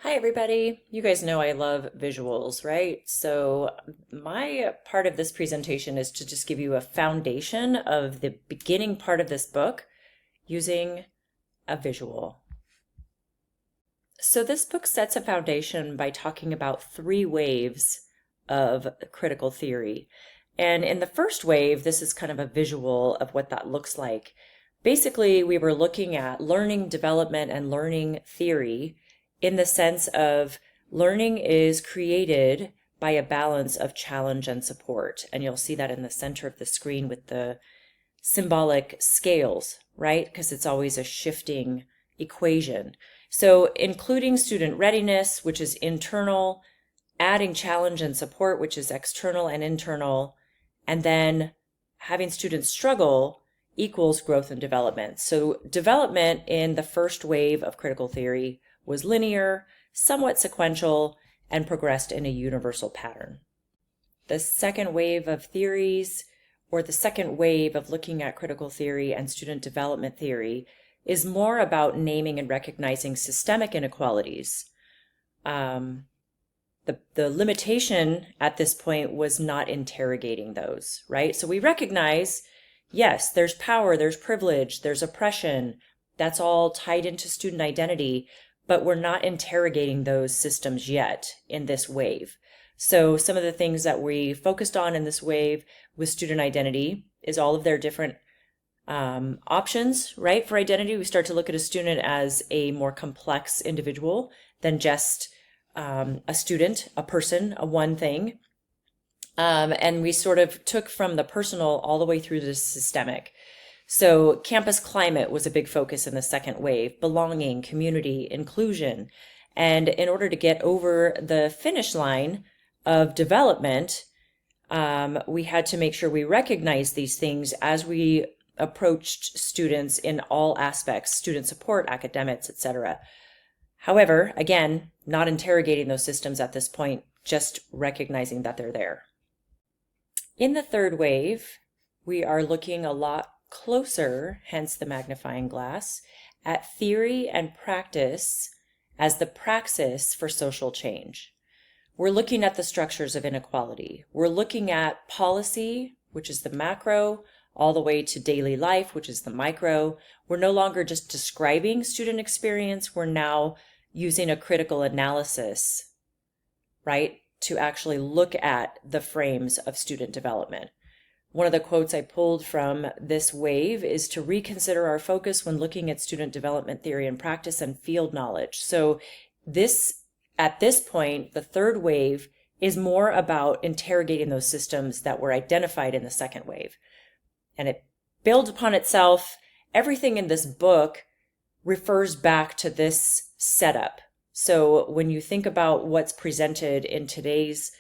Hi, everybody. You guys know I love visuals, right? So my part of this presentation is to just give you a foundation of the beginning part of this book using a visual. So this book sets a foundation by talking about three waves of critical theory. And in the first wave, this is kind of a visual of what that looks like. Basically, we were looking at learning development and learning theory in the sense of learning is created by a balance of challenge and support. And you'll see that in the center of the screen with the symbolic scales, right? Because it's always a shifting equation. So including student readiness, which is internal, adding challenge and support, which is external and internal, and then having students struggle equals growth and development. So development in the first wave of critical theory was linear, somewhat sequential, and progressed in a universal pattern. The second wave of theories, or the second wave of looking at critical theory and student development theory, is more about naming and recognizing systemic inequalities. The limitation at this point was not interrogating those, right? So we recognize, yes, there's power, there's privilege, there's oppression, that's all tied into student identity, but we're not interrogating those systems yet in this wave. So some of the things that we focused on in this wave with student identity is all of their different options, right? For identity, we start to look at a student as a more complex individual than just a student, a person, a one thing. And we sort of took from the personal all the way through to the systemic. So campus climate was a big focus in the second wave, belonging, community, inclusion. And in order to get over the finish line of development, we had to make sure we recognized these things as we approached students in all aspects, student support, academics, etc. However, again, not interrogating those systems at this point, just recognizing that they're there. In the third wave, we are looking a lot closer, hence the magnifying glass, at theory and practice as the praxis for social change. We're looking at the structures of inequality. We're looking at policy, which is the macro, all the way to daily life, which is the micro. We're no longer just describing student experience. We're now using a critical analysis, right, to actually look at the frames of student development. One of the quotes I pulled from this wave is to reconsider our focus when looking at student development theory and practice and field knowledge. So at this point, the third wave is more about interrogating those systems that were identified in the second wave. And it builds upon itself. Everything in this book refers back to this setup. So when you think about what's presented in today's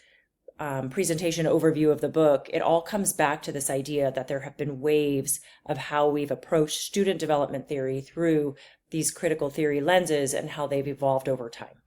presentation overview of the book, it all comes back to this idea that there have been waves of how we've approached student development theory through these critical theory lenses and how they've evolved over time.